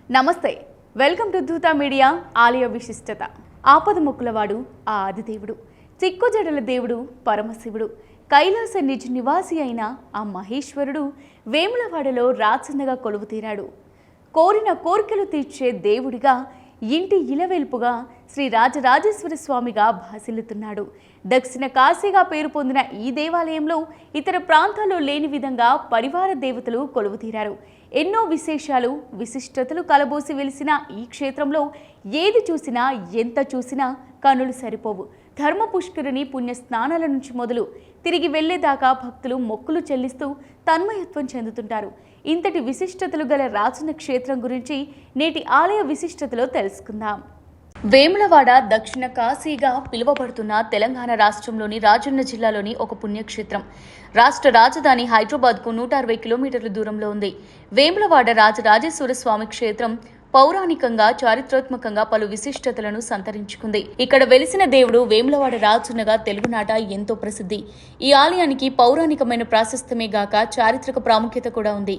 నమస్తే, welcome to Dhootha media. ఆలయ విశిష్టత. ఆపద మొక్కులవాడు ఆ ఆదిదేవుడు, చిక్కుజడల దేవుడు పరమశివుడు, కైలాస నిజ నివాసి అయిన ఆ మహేశ్వరుడు వేములవాడలో రాచన్నగా కొలువుతీరాడు. కోరిన కోరికలు తీర్చే దేవుడిగా, ఇంటి ఇలవెల్పుగా శ్రీ రాజరాజేశ్వర స్వామిగా భాసిల్లుతున్నాడు. దక్షిణ కాశీగా పేరు పొందిన ఈ దేవాలయంలో ఇతర ప్రాంతాల్లో లేని విధంగా పరివార దేవతలు కొలువుతీరారు. ఎన్నో విశేషాలు, విశిష్టతలు కలబోసి వెలిసిన ఈ క్షేత్రంలో ఏది చూసినా, ఎంత చూసినా కనులు సరిపోవు. ధర్మ పుష్కరిణి పుణ్య స్నానాల నుంచి మొదలు తిరిగి వెళ్లేదాకా భక్తులు మొక్కులు చెల్లిస్తూ తన్మయత్వం చెందుతుంటారు. ఇంతటి విశిష్టతలు గల రాజన్న క్షేత్రం గురించి నేటి ఆలయ విశిష్టతలో తెలుసుకుందాం. వేములవాడ దక్షిణ కాశీగా పిలువబడుతున్న తెలంగాణ రాష్ట్రంలోని రాజన్న జిల్లాలోని ఒక పుణ్యక్షేత్రం. రాష్ట్ర రాజధాని హైదరాబాద్కు 160 కిలోమీటర్ల దూరంలో ఉంది. వేములవాడ రాజరాజేశ్వర స్వామి క్షేత్రం పౌరాణికంగా, చారిత్రాత్మకంగా పలు విశిష్టతలను సంతరించుకుంది. ఇక్కడ వెలిసిన దేవుడు వేములవాడ రాజన్నగా తెలుగునాట ఎంతో ప్రసిద్ధి. ఈ ఆలయానికి పౌరాణికమైన ప్రాశస్త్యమే గాక చారిత్రక ప్రాముఖ్యత కూడా ఉంది.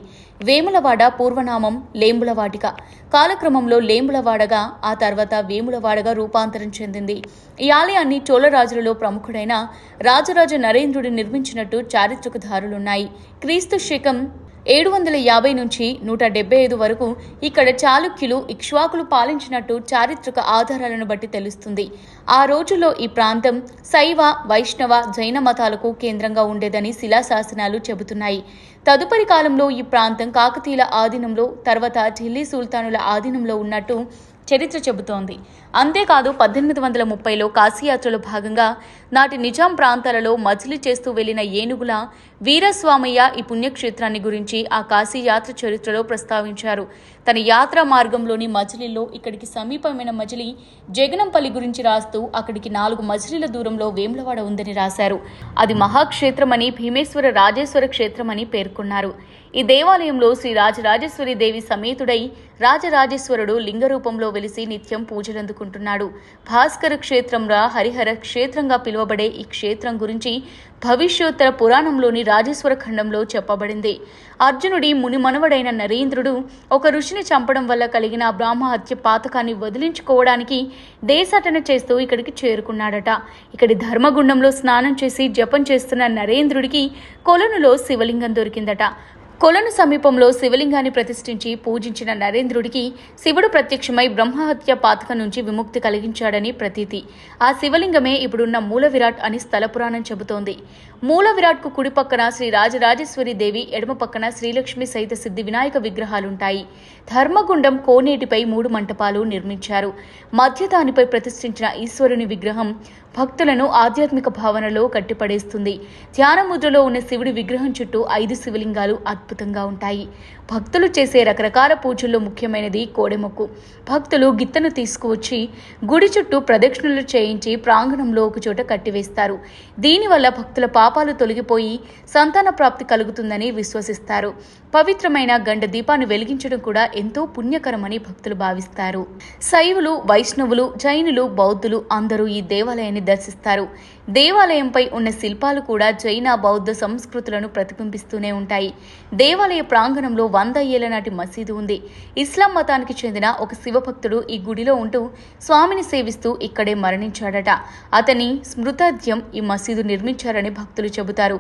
వేములవాడ పూర్వనామం లేంబులవాటిక. కాలక్రమంలో లేంబులవాడగా, ఆ తర్వాత వేములవాడగా రూపాంతరం చెందింది. ఈ ఆలయాన్ని చోళరాజులలో ప్రముఖుడైన రాజరాజ నరేంద్రుడు నిర్మించినట్టు చారిత్రకధారులున్నాయి. క్రీస్తు శకం 750 నుంచి 175 వరకు ఇక్కడ చాళుక్యులు, ఇక్ష్వాకులు పాలించినట్టు చారిత్రక ఆధారాలను బట్టి తెలుస్తుంది. ఆ రోజుల్లో ఈ ప్రాంతం శైవ, వైష్ణవ, జైన మతాలకు కేంద్రంగా ఉండేదని శిలాశాసనాలు చెబుతున్నాయి. తదుపరి కాలంలో ఈ ప్రాంతం కాకతీయుల ఆధీనంలో, తర్వాత ఢిల్లీ సుల్తానుల ఆధీనంలో ఉన్నట్టు చరిత్ర చెబుతోంది. అంతేకాదు 1830లో కాశీయాత్రలో భాగంగా నాటి నిజాం ప్రాంతాలలో మజిలీ చేస్తూ వెళ్లిన ఏనుగుల వీరస్వామయ్య ఈ పుణ్యక్షేత్రాన్ని గురించి ఆ కాశీయాత్ర చరిత్రలో ప్రస్తావించారు. తన యాత్రా మార్గంలోని మజిలీల్లో ఇక్కడికి సమీపమైన మజిలీ జగనంపల్లి గురించి రాస్తూ అక్కడికి 4 మజిలీల దూరంలో వేములవాడ ఉందని రాశారు. అది మహాక్షేత్రమని, భీమేశ్వర రాజేశ్వర క్షేత్రమని పేర్కొన్నారు. ఈ దేవాలయంలో శ్రీ రాజరాజేశ్వరి దేవి సమేతుడై రాజరాజేశ్వరుడు లింగ రూపంలో వెలిసి నిత్యం పూజలందుకుంటున్నాడు. భాస్కర క్షేత్రంగా, హరిహర క్షేత్రంగా పిలువబడే ఈ క్షేత్రం గురించి భవిష్యోత్తర పురాణంలోని రాజేశ్వర ఖండంలో చెప్పబడింది. అర్జునుడి ముని మనవడైన నరేంద్రుడు ఒక ఋషిని చంపడం వల్ల కలిగిన బ్రహ్మహత్య పాతకాన్ని వదిలించుకోవడానికి దేశాటన చేస్తూ ఇక్కడికి చేరుకున్నాడట. ఇక్కడి ధర్మగుండంలో స్నానం చేసి జపం చేస్తున్న నరేంద్రుడికి కొలనులో శివలింగం దొరికిందట. కొలను సమీపంలో శివలింగాన్ని ప్రతిష్ఠించి పూజించిన నరేంద్రుడికి శివుడు ప్రత్యక్షమై బ్రహ్మహత్య పాతక నుంచి విముక్తి కలిగించాడని ప్రతీతి. ఆ శివలింగమే ఇప్పుడున్న మూల విరాట్ అని స్థల పురాణం చెబుతోంది. మూల విరాట్కు కుడి పక్కన శ్రీ రాజరాజేశ్వరి దేవి, ఎడమ పక్కన శ్రీలక్ష్మి సహిత సిద్ధి వినాయక విగ్రహాలుంటాయి. ధర్మగుండం కోనేటిపై 3 మంటపాలు నిర్మించారు. మధ్య దానిపై ప్రతిష్ఠించిన ఈశ్వరుని విగ్రహం భక్తులను ఆధ్యాత్మిక భావనలో కట్టిపడేస్తుంది. ధ్యానముద్రలో ఉన్న శివుడి విగ్రహం చుట్టూ 5 శివలింగాలు అద్భుతంగా ఉంటాయి. భక్తులు చేసే రకరకాల పూజల్లో ముఖ్యమైనది కోడెమొక్కు. భక్తులు గిత్తను తీసుకువచ్చి గుడి చుట్టూ ప్రదక్షిణలు చేయించి ప్రాంగణంలో ఒకచోట కట్టివేస్తారు. దీనివల్ల భక్తుల పాపాలు తొలగిపోయి సంతాన ప్రాప్తి కలుగుతుందని విశ్వసిస్తారు. పవిత్రమైన గండ దీపాన్ని వెలిగించడం కూడా ఎంతో పుణ్యకరమని భక్తులు భావిస్తారు. శైవులు, వైష్ణవులు, జైనులు, బౌద్ధులు అందరూ ఈ దేవాలయాన్ని దర్శిస్తారు. దేవాలయంపై ఉన్న శిల్పాలు కూడా జైన, బౌద్ధ సంస్కృతులను ప్రతిబింబిస్తూనే ఉంటాయి. దేవాలయ ప్రాంగణంలో 100 ఏళ్ల నాటి మసీదు ఉంది. ఇస్లాం మతానికి చెందిన ఒక శివభక్తుడు ఈ గుడిలో ఉంటూ స్వామిని సేవిస్తూ ఇక్కడే మరణించాడట. అతని స్మృతార్థం ఈ మసీదు నిర్మించారని భక్తులు చెబుతారు.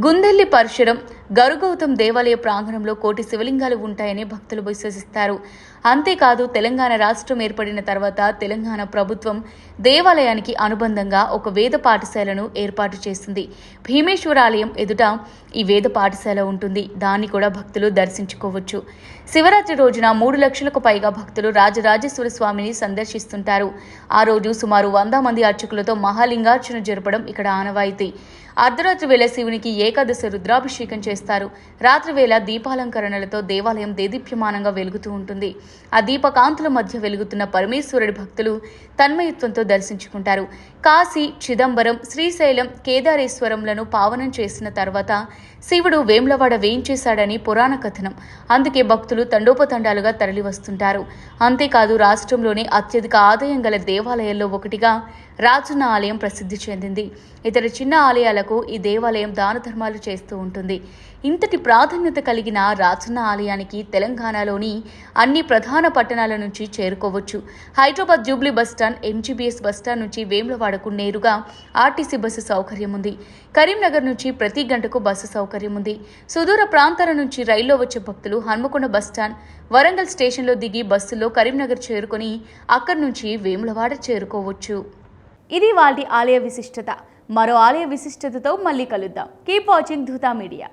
గుందెల్లి పరశురం, గరుగౌతం దేవాలయ ప్రాంగణంలో 1 కోటి శివలింగాలు ఉంటాయని భక్తులు విశ్వసిస్తారు. అంతేకాదు తెలంగాణ రాష్ట్రం ఏర్పడిన తర్వాత తెలంగాణ ప్రభుత్వం దేవాలయానికి అనుబంధంగా ఒక వేద పాఠశాలను ఏర్పాటు చేసింది. భీమేశ్వరాలయం ఎదుట ఈ వేద పాఠశాల ఉంటుంది. దాన్ని కూడా భక్తులు దర్శించుకోవచ్చు. శివరాత్రి రోజున 3 లక్షలకు పైగా భక్తులు రాజరాజేశ్వర స్వామిని సందర్శిస్తుంటారు. ఆ రోజు సుమారు 100 మంది అర్చకులతో మహాలింగార్చన జరపడం ఇక్కడ ఆనవాయితీ. అర్ధరాత్రి వేళ శివునికి ఏకాదశ రుద్రాభిషేకం చేస్తారు. రాత్రి వేళ దీపాలంకరణలతో దేవాలయం దేదీప్యమానంగా వెలుగుతూ ఉంటుంది. ఆ దీపకాంతుల మధ్య వెలుగుతున్న పరమేశ్వరుడి భక్తులు తన్మయత్వంతో దర్శించుకుంటారు. కాశీ, చిదంబరం, శ్రీశైలం, కేదారేశ్వరంలను పావనం చేసిన తర్వాత శివుడు వేములవాడ వేయించేశాడని పురాణ కథనం. అందుకే భక్తులు తండోపతండాలుగా తరలివస్తుంటారు. అంతేకాదు రాష్ట్రంలోనే అత్యధిక ఆదాయం గల దేవాలయాల్లో ఒకటిగా రాజన్న ఆలయం ప్రసిద్ధి చెందింది. ఇతర చిన్న ఆలయాలకు ఈ దేవాలయం దాన ధర్మాలు చేస్తూ ఉంటుంది. ఇంతటి ప్రాధాన్యత కలిగిన రాజన్న ఆలయానికి తెలంగాణలోని అన్ని ప్రధాన పట్టణాల నుంచి చేరుకోవచ్చు. Hyderabad Jubilee bus stand, MGBS bus stand నుంచి వేములవాడకు నేరుగా ఆర్టీసీ బస్సు సౌకర్యం ఉంది. కరీంనగర్ నుంచి ప్రతి గంటకు బస్సు సౌకర్యం ఉంది. సుదూర ప్రాంతాల నుంచి రైల్లో వచ్చే భక్తులు హన్మకొండ బస్టాండ్, వరంగల్ స్టేషన్లో దిగి బస్సులో కరీంనగర్ చేరుకొని అక్కడి నుంచి వేములవాడ చేరుకోవచ్చు. ఇది వాటి ఆలయ విశిష్టత. మరో ఆలయ విశిష్టతతో మళ్ళీ కలుద్దాం. Keep watching Dhootha media.